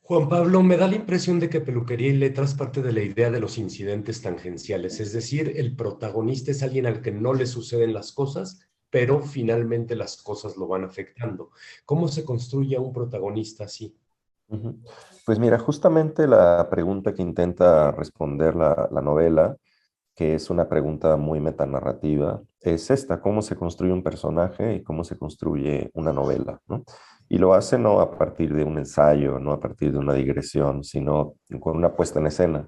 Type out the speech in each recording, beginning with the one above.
Juan Pablo, me da la impresión de que Peluquería y Letras parte de la idea de los incidentes tangenciales, es decir, el protagonista es alguien al que no le suceden las cosas, pero finalmente las cosas lo van afectando. ¿Cómo se construye a un protagonista así? Ujú. Pues mira, justamente la pregunta que intenta responder la novela, que es una pregunta muy metanarrativa, es esta: ¿cómo se construye un personaje y cómo se construye una novela, ¿no? Y lo hace no a partir de un ensayo, no a partir de una digresión, sino con una puesta en escena.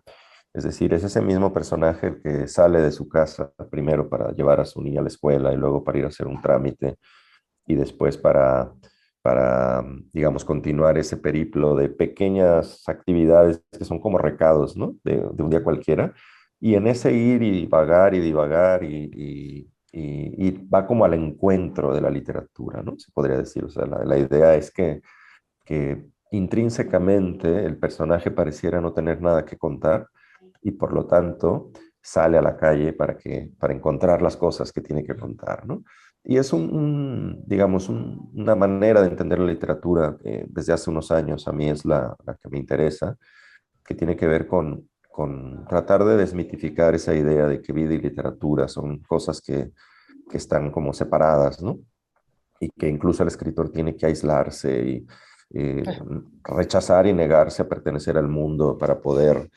Es decir, es ese mismo personaje el que sale de su casa primero para llevar a su niña a la escuela y luego para ir a hacer un trámite y después para, digamos, continuar ese periplo de pequeñas actividades que son como recados, ¿no? De un día cualquiera. Y en ese ir y divagar y va como al encuentro de la literatura, ¿no? Se podría decir. O sea, la idea es que intrínsecamente el personaje pareciera no tener nada que contar y por lo tanto sale a la calle para encontrar las cosas que tiene que contar, ¿no? Y es digamos, una manera de entender la literatura que desde hace unos años a mí es la que me interesa, que tiene que ver con tratar de desmitificar esa idea de que vida y literatura son cosas que están como separadas, ¿no? Y que incluso el escritor tiene que aislarse y rechazar y negarse a pertenecer al mundo para poder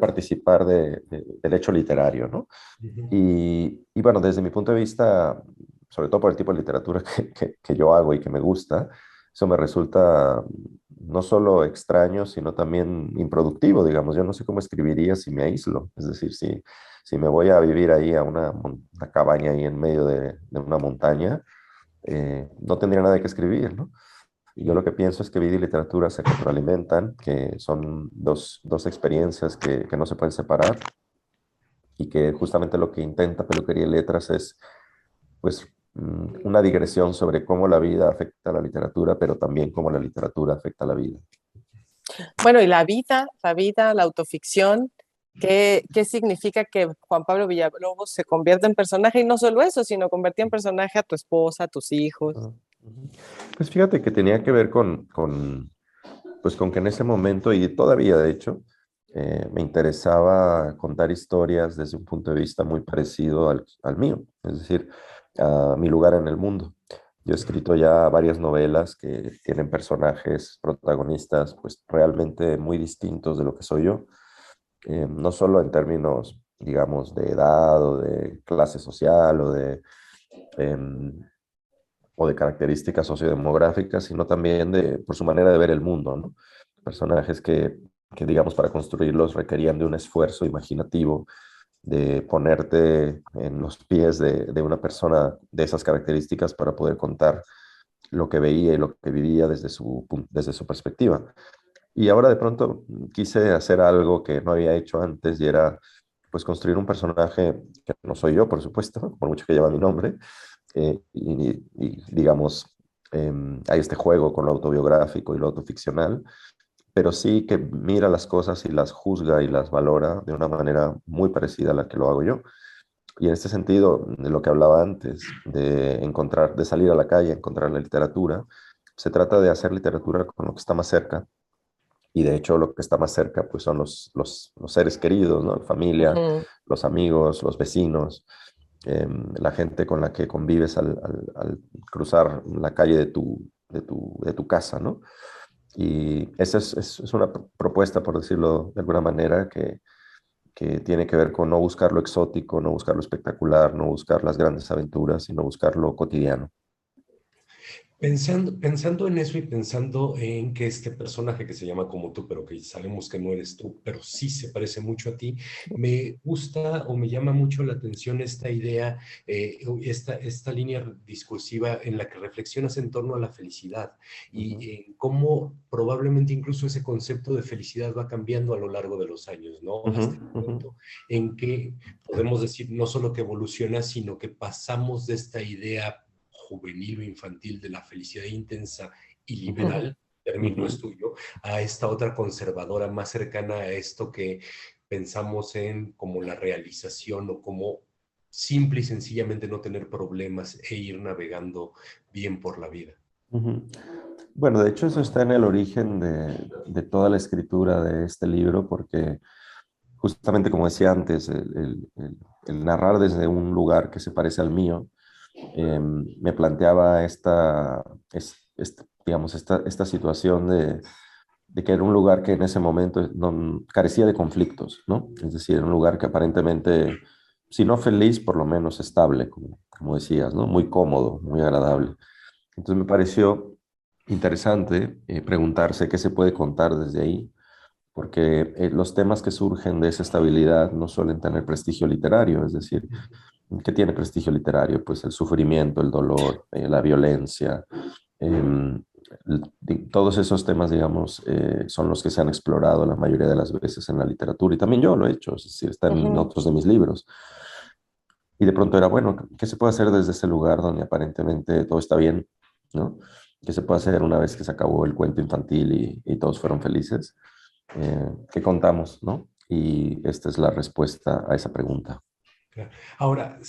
participar del hecho literario, ¿no? Ujú. Y bueno, desde mi punto de vista, sobre todo por el tipo de literatura que yo hago y que me gusta, eso me resulta no solo extraño, sino también improductivo, digamos. Yo no sé cómo escribiría si me aíslo. Es decir, si me voy a vivir ahí a una cabaña ahí en medio de una montaña, no tendría nada que escribir, ¿no? Y yo lo que pienso es que vida y literatura se retroalimentan, que son dos experiencias que no se pueden separar y que justamente lo que intenta Peluquería y Letras es, pues, una digresión sobre cómo la vida afecta a la literatura, pero también cómo la literatura afecta a la vida. Bueno, y la autoficción, ¿qué significa que Juan Pablo Villalobos se convierta en personaje? Y no solo eso, sino convertir en personaje a tu esposa, a tus hijos. Ah, ujú. Pues fíjate que tenía que ver pues con que en ese momento, y todavía de hecho, me interesaba contar historias desde un punto de vista muy parecido al mío, es decir, a mi lugar en el mundo. Yo he escrito ya varias novelas que tienen personajes protagonistas pues realmente muy distintos de lo que soy yo, no solo en términos, digamos, de edad o de clase social em, o de características sociodemográficas, sino también por su manera de ver el mundo, ¿no? Personajes que, digamos, para construirlos requerían de un esfuerzo imaginativo, de ponerte en los pies de una persona de esas características para poder contar lo que veía y lo que vivía desde su perspectiva. Y ahora de pronto quise hacer algo que no había hecho antes y era pues construir un personaje que no soy yo, por supuesto, por mucho que lleva mi nombre, digamos, hay este juego con lo autobiográfico y lo autoficcional, pero sí que mira las cosas y las juzga y las valora de una manera muy parecida a la que lo hago yo. Y en este sentido, de lo que hablaba antes, de salir a la calle, encontrar la literatura, se trata de hacer literatura con lo que está más cerca. Y de hecho lo que está más cerca pues son los seres queridos, ¿no? La familia, Ujú. los amigos, los vecinos, la gente con la que convives al cruzar la calle de tu casa, ¿no? Y esa es una propuesta, por decirlo de alguna manera, que tiene que ver con no buscar lo exótico, no buscar lo espectacular, no buscar las grandes aventuras, sino buscar lo cotidiano. Pensando en eso y pensando en que este personaje que se llama como tú, pero que sabemos que no eres tú, pero sí se parece mucho a ti, me gusta o me llama mucho la atención esta idea, esta línea discursiva en la que reflexionas en torno a la felicidad y Ujú, cómo probablemente incluso ese concepto de felicidad va cambiando a lo largo de los años, ¿no? ujú, Hasta el ujú, punto en que podemos decir no solo que evoluciona, sino que pasamos de esta idea juvenil o infantil de la felicidad intensa y ujú, liberal, término es ujú. tuyo, a esta otra conservadora más cercana a esto que pensamos en como la realización o como simple y sencillamente no tener problemas e ir navegando bien por la vida. Ujú. Bueno, de hecho eso está en el origen de toda la escritura de este libro, porque justamente como decía antes, el narrar desde un lugar que se parece al mío, me planteaba digamos, esta situación de que era un lugar que en ese momento no, carecía de conflictos, ¿no? Es decir, era un lugar que aparentemente, si no feliz, por lo menos estable, como decías, ¿no? Muy cómodo, muy agradable. Entonces me pareció interesante preguntarse qué se puede contar desde ahí, porque los temas que surgen de esa estabilidad no suelen tener prestigio literario, es decir, ¿qué tiene prestigio literario? Pues el sufrimiento, el dolor, la violencia, em, todos esos temas, digamos, son los que se han explorado la mayoría de las veces en la literatura, y también yo lo he hecho, es decir, está en Ujú, otros de mis libros. Y de pronto era, bueno, ¿qué se puede hacer desde ese lugar donde aparentemente todo está bien, ¿no? ¿Qué se puede hacer una vez que se acabó el cuento infantil y todos fueron felices? ¿Qué contamos, no? Y esta es la respuesta a esa pregunta. Claro. Ahora,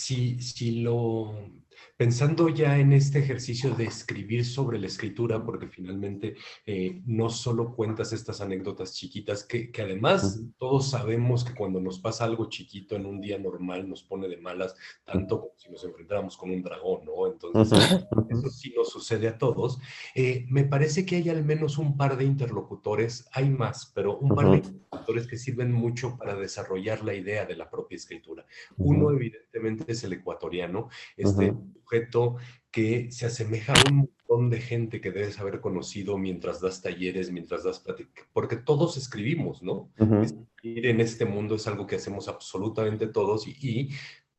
pensando ya en este ejercicio de escribir sobre la escritura, porque finalmente no solo cuentas estas anécdotas chiquitas, que además Ujú, todos sabemos que cuando nos pasa algo chiquito en un día normal nos pone de malas, tanto como si nos enfrentáramos con un dragón, ¿no? Entonces, ujú, ujú, eso sí nos sucede a todos. Me parece que hay al menos un par de interlocutores, hay más, pero un par de ujú, interlocutores que sirven mucho para desarrollar la idea de la propia escritura. Uno, ujú, evidentemente, es el ecuatoriano, este ujú, sujeto que se asemeja a un montón de gente que debes haber conocido mientras das talleres, mientras das pláticas, porque todos escribimos, ¿no? ujú. Escribir en este mundo es algo que hacemos absolutamente todos y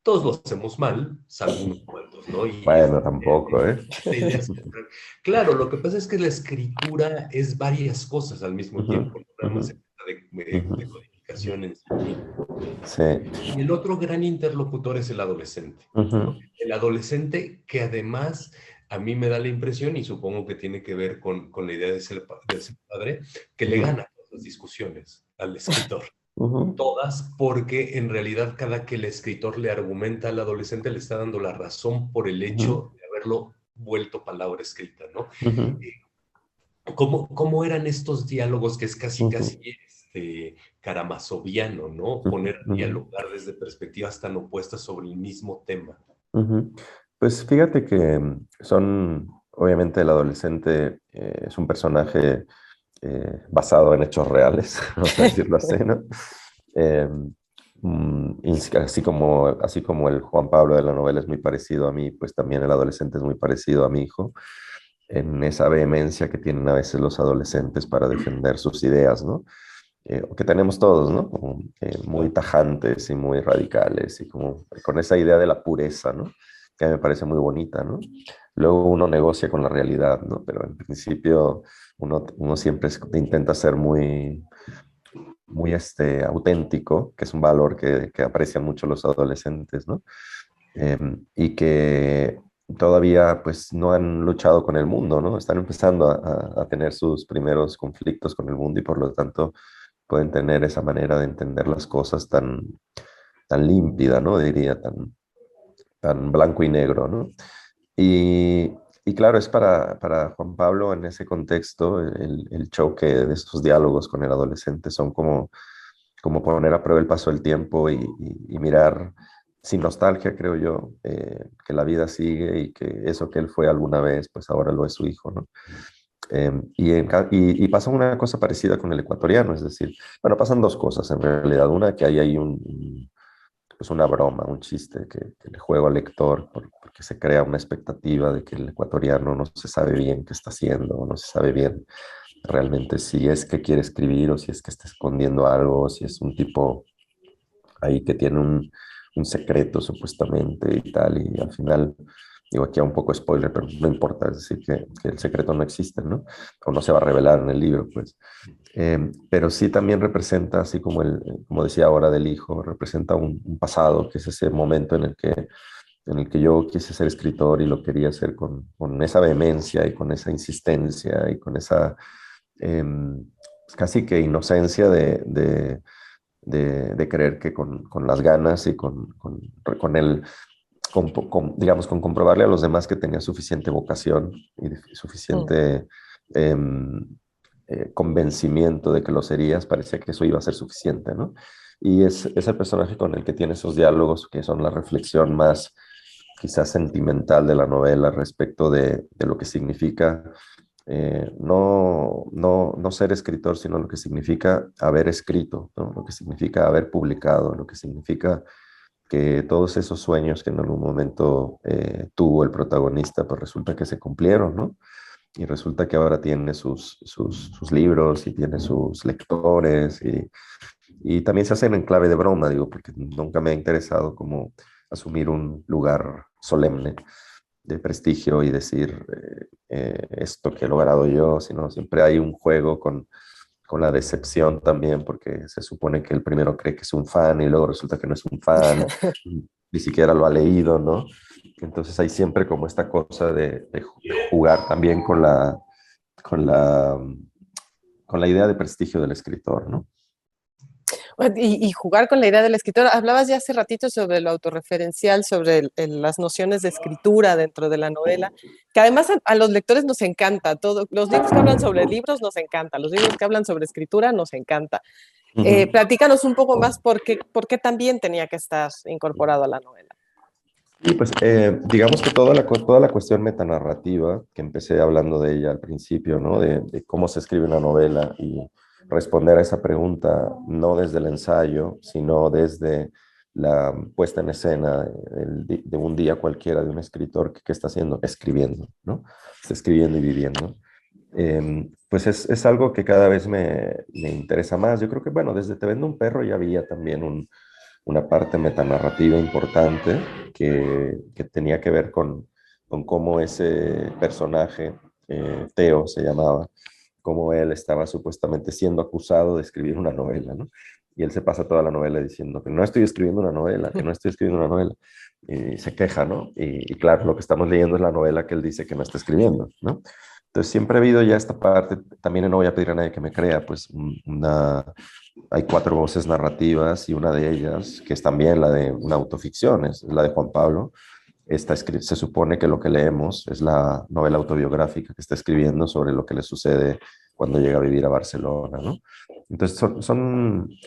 todos lo hacemos mal, salvo unos cuantos, ¿no? Y Bueno, tampoco, ¿eh? esta idea central. Claro, lo que pasa es que la escritura es varias cosas al mismo Ujú, tiempo, no nada ujú, más se trata ujú. de codificación en sí mismo. Sí. Y el otro gran interlocutor es el adolescente, Ujú, ¿no? El adolescente que además a mí me da la impresión, y supongo que tiene que ver con la idea de ser padre, que le ujú, gana todas las discusiones al escritor. ujú, Todas, porque en realidad cada que el escritor le argumenta al adolescente le está dando la razón por el ujú, hecho de haberlo vuelto palabra escrita, ¿no? ujú, ¿Cómo eran estos diálogos que es casi, ujú, casi karamazoviano, ¿no? ujú, Poner a ujú, dialogar desde perspectivas tan opuestas sobre el mismo tema. ujú. Pues fíjate que obviamente el adolescente es un personaje basado en hechos reales, vamos a decirlo así, ¿no? Eh, y así como el Juan Pablo de la novela es muy parecido a mí, pues también el adolescente es muy parecido a mi hijo, en esa vehemencia que tienen a veces los adolescentes para defender sus ideas, ¿no? O que tenemos todos, ¿no? Como, muy tajantes y muy radicales y como con esa idea de la pureza, ¿no? Que a mí me parece muy bonita, ¿no? Luego uno negocia con la realidad, ¿no? Pero en principio uno siempre intenta ser muy auténtico, que es un valor que aprecian mucho los adolescentes, ¿no? Y que todavía pues no han luchado con el mundo, ¿no? Están empezando a tener sus primeros conflictos con el mundo y por lo tanto pueden tener esa manera de entender las cosas tan límpida, ¿no? Diría, tan blanco y negro, ¿no? Y claro, es para Juan Pablo en ese contexto, el choque de estos diálogos con el adolescente son como poner a prueba el paso del tiempo y mirar sin nostalgia, creo yo, que la vida sigue y que eso que él fue alguna vez, pues ahora lo es su hijo, ¿no? Y pasa una cosa parecida con el ecuatoriano, es decir, bueno, pasan dos cosas en realidad. Una, que hay pues una broma, un chiste que le juego al lector porque se crea una expectativa de que el ecuatoriano no se sabe bien qué está haciendo, no se sabe bien realmente si es que quiere escribir o si es que está escondiendo algo, o si es un tipo ahí que tiene un secreto supuestamente y tal, y al final, digo aquí a un poco spoiler, pero no importa, es decir, que el secreto no existe, ¿no? O no se va a revelar en el libro, pues. Pero sí también representa, así como decía ahora del hijo, representa un pasado, que es ese momento en el que yo quise ser escritor y lo quería hacer con esa vehemencia y con esa insistencia y con esa casi que inocencia de creer que con las ganas y con digamos, con comprobarle a los demás que tenía suficiente vocación y suficiente convencimiento de que lo serías, parecía que eso iba a ser suficiente, ¿no? Y es el personaje con el que tiene esos diálogos que son la reflexión más quizás sentimental de la novela respecto de lo que significa no ser escritor, sino lo que significa haber escrito, ¿no? Lo que significa haber publicado, lo que significa que todos esos sueños que en algún momento tuvo el protagonista, pues resulta que se cumplieron, ¿no? Y resulta que ahora tiene sus libros y tiene sus lectores y también se hacen en clave de broma, digo, porque nunca me ha interesado como asumir un lugar solemne de prestigio y decir esto que he logrado yo, sino siempre hay un juego con la decepción también, porque se supone que el primero cree que es un fan y luego resulta que no es un fan, ni siquiera lo ha leído, ¿no? Entonces hay siempre como esta cosa de jugar también con la, con la idea de prestigio del escritor, ¿no? Y jugar con la idea del escritor. Hablabas ya hace ratito sobre lo autorreferencial, sobre las nociones de escritura dentro de la novela, que además a los lectores nos encanta. Los libros que hablan sobre libros nos encantan, los libros que hablan sobre escritura nos encanta. Platícanos un poco más por qué también tenía que estar incorporado a la novela. Y pues digamos que toda la cuestión metanarrativa, que empecé hablando de ella al principio, ¿no? De cómo se escribe una novela y responder a esa pregunta no desde el ensayo, sino desde la puesta en escena de un día cualquiera de un escritor que está haciendo, escribiendo, ¿no? Está escribiendo y viviendo. Pues es algo que cada vez me interesa más. Yo creo que, bueno, desde Te vendo un perro ya había también una parte metanarrativa importante que tenía que ver con cómo ese personaje, Teo se llamaba, cómo él estaba supuestamente siendo acusado de escribir una novela, ¿no? Y él se pasa toda la novela diciendo que no estoy escribiendo una novela, que no estoy escribiendo una novela. Y se queja, ¿no? Y claro, lo que estamos leyendo es la novela que él dice que no está escribiendo, ¿no? Entonces siempre ha habido ya esta parte, también no voy a pedir a nadie que me crea, pues hay 4 voces narrativas y una de ellas, que es también la de una autoficción, es la de Juan Pablo. Se supone que lo que leemos es la novela autobiográfica que está escribiendo sobre lo que le sucede cuando llega a vivir a Barcelona, ¿no? Entonces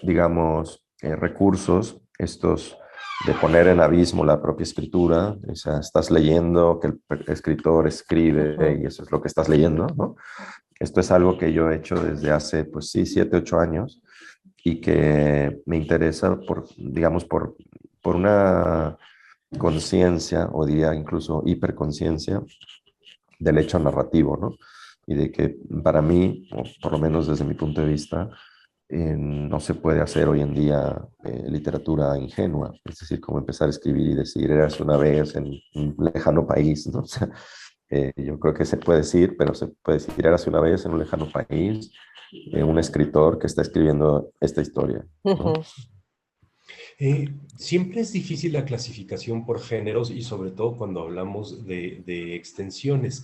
digamos, recursos estos de poner en abismo la propia escritura, o sea, estás leyendo que el escritor escribe y eso es lo que estás leyendo, ¿no? Esto es algo que yo he hecho desde hace, pues sí, 7, 8 años y que me interesa digamos, por una conciencia, o diría incluso hiperconciencia, del hecho narrativo, ¿no? Y de que para mí, o por lo menos desde mi punto de vista, no se puede hacer hoy en día literatura ingenua, es decir, como empezar a escribir y decir, eras una vez en un lejano país, ¿no? O sea, yo creo que se puede decir, pero se puede decir, eras una vez en un lejano país, un escritor que está escribiendo esta historia, ¿no? Siempre es difícil la clasificación por géneros y sobre todo cuando hablamos de extensiones.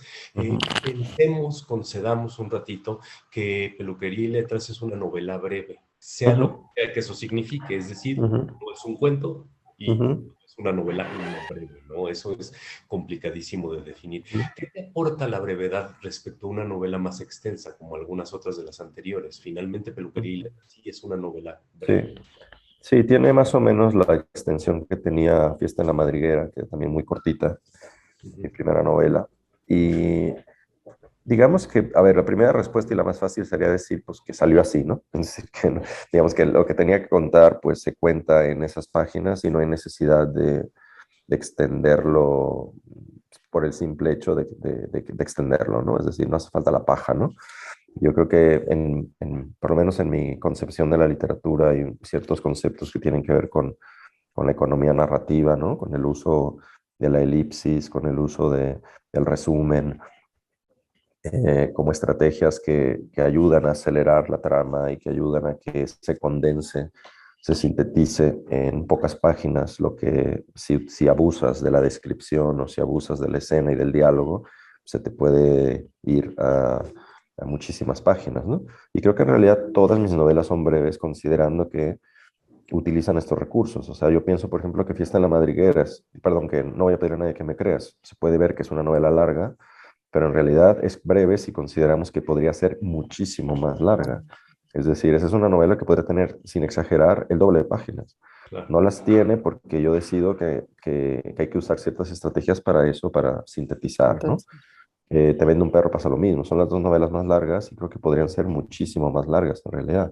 Concedamos un ratito que Peluquería y Letras es una novela breve, sea lo que eso signifique, es decir, no es un cuento y es una novela no breve, ¿no? Eso es complicadísimo de definir. ¿Qué te aporta la brevedad respecto a una novela más extensa como algunas otras de las anteriores? Finalmente, Peluquería y Letras sí es una novela breve. Sí. Sí, tiene más o menos la extensión que tenía Fiesta en la Madriguera, que es también muy cortita, mi primera novela. Y digamos que, a ver, la primera respuesta y la más fácil sería decir, pues, que salió así, ¿no? Es decir, que digamos que lo que tenía que contar, pues, se cuenta en esas páginas y no hay necesidad de extenderlo por el simple hecho de extenderlo, ¿no? Es decir, no hace falta la paja, ¿no? Yo creo que por lo menos en mi concepción de la literatura hay ciertos conceptos que tienen que ver con la economía narrativa, ¿no? Con el uso de la elipsis, con el uso del resumen, como estrategias que ayudan a acelerar la trama y que ayudan a que se condense, se sintetice en pocas páginas, lo que si abusas de la descripción o si abusas de la escena y del diálogo, se te puede ir a muchísimas páginas, ¿no? Y creo que en realidad todas mis novelas son breves, considerando que utilizan estos recursos. O sea, yo pienso, por ejemplo, que Fiesta en la Madriguera, perdón, que no voy a pedir a nadie que me creas. Se puede ver que es una novela larga, pero en realidad es breve si consideramos que podría ser muchísimo más larga. Es decir, esa es una novela que podría tener, sin exagerar, el doble de páginas. Claro. No las tiene porque yo decido que hay que usar ciertas estrategias para eso, para sintetizar, ¿no? Entonces, Te vende un perro pasa lo mismo. Son las dos novelas más largas y creo que podrían ser muchísimo más largas en realidad.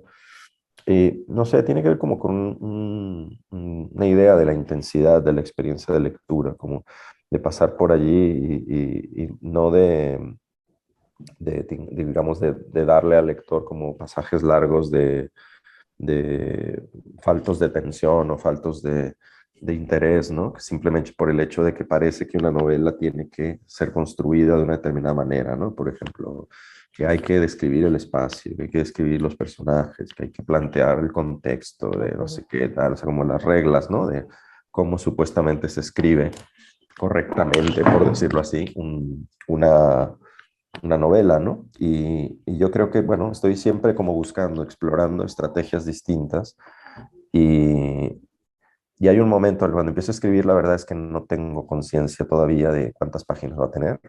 Y no sé, tiene que ver como con una idea de la intensidad de la experiencia de lectura, como de pasar por allí y no digamos, de darle al lector como pasajes largos de faltos de tensión o faltos de interés, ¿no? Simplemente por el hecho de que parece que una novela tiene que ser construida de una determinada manera, ¿no? Por ejemplo, que hay que describir el espacio, que hay que describir los personajes, que hay que plantear el contexto de no sé qué tal, o sea, como las reglas, ¿no? De cómo supuestamente se escribe correctamente, por decirlo así, una novela, ¿no? Y yo creo que, bueno, estoy siempre como buscando, explorando estrategias distintas y, y hay un momento cuando empiezo a escribir, la verdad es que no tengo conciencia todavía de cuántas páginas va a tener.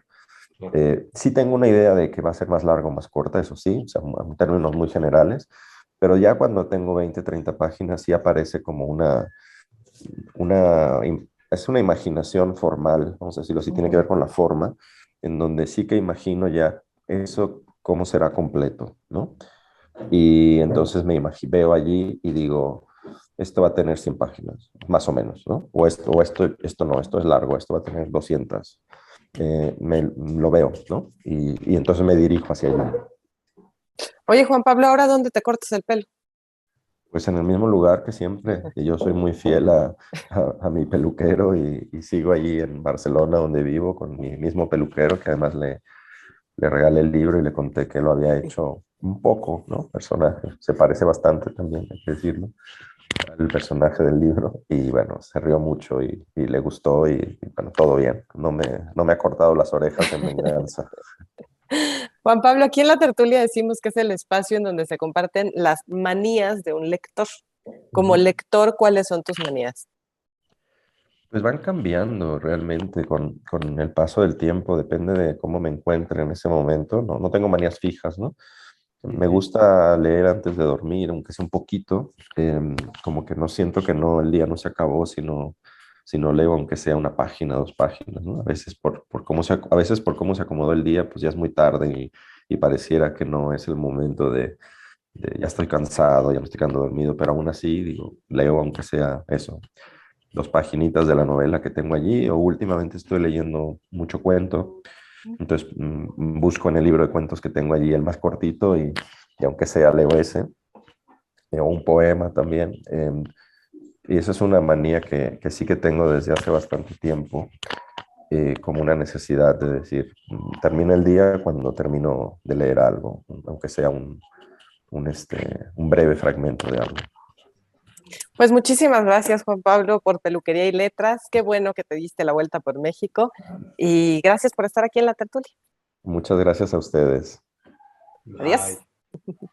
Claro. Sí tengo una idea de que va a ser más larga o más corta, eso sí, o sea, en términos muy generales, pero ya cuando tengo 20, 30 páginas sí aparece como es una imaginación formal, vamos a decirlo así, tiene que ver con la forma, en donde sí que imagino ya eso, cómo será completo, ¿no? Y entonces veo allí y digo, esto va a tener 100 páginas, más o menos, ¿no? Esto no, esto es largo, esto va a tener 200. Lo veo, ¿no? Y entonces me dirijo hacia allá. oye, Juan Pablo, ¿ahora dónde te cortas el pelo? Pues en el mismo lugar que siempre, y yo soy muy fiel a mi peluquero y sigo allí en Barcelona donde vivo con mi mismo peluquero que además le regalé el libro y le conté que lo había hecho un poco, ¿no? Personaje, se parece bastante también, hay que decirlo, al personaje del libro y bueno, se rió mucho y le gustó y, bueno, todo bien, no me ha cortado las orejas en venganza. Juan Pablo, aquí en la tertulia decimos que es el espacio en donde se comparten las manías de un lector. Como Ujú. lector, ¿cuáles son tus manías? Pues van cambiando realmente con el paso del tiempo, depende de cómo me encuentre en ese momento. No tengo manías fijas, ¿no? Me Ujú. gusta leer antes de dormir, aunque sea un poquito, como que no siento que no, el día no se acabó, sino leo aunque sea una página, dos páginas, ¿no? A veces a veces por cómo se acomodó el día, pues ya es muy tarde y pareciera que no es el momento ya estoy cansado, ya me estoy quedando dormido, pero aún así, digo, leo aunque sea eso, dos paginitas de la novela que tengo allí, o últimamente estoy leyendo mucho cuento, entonces busco en el libro de cuentos que tengo allí el más cortito y aunque sea leo ese, o un poema también. Y esa es una manía que sí que tengo desde hace bastante tiempo, como una necesidad de decir, termina el día cuando termino de leer algo, aunque sea un breve fragmento de algo. Pues muchísimas gracias, Juan Pablo, por Peluquería y Letras. Qué bueno que te diste la vuelta por México y gracias por estar aquí en la tertulia. Muchas gracias a ustedes. Adiós. Bye.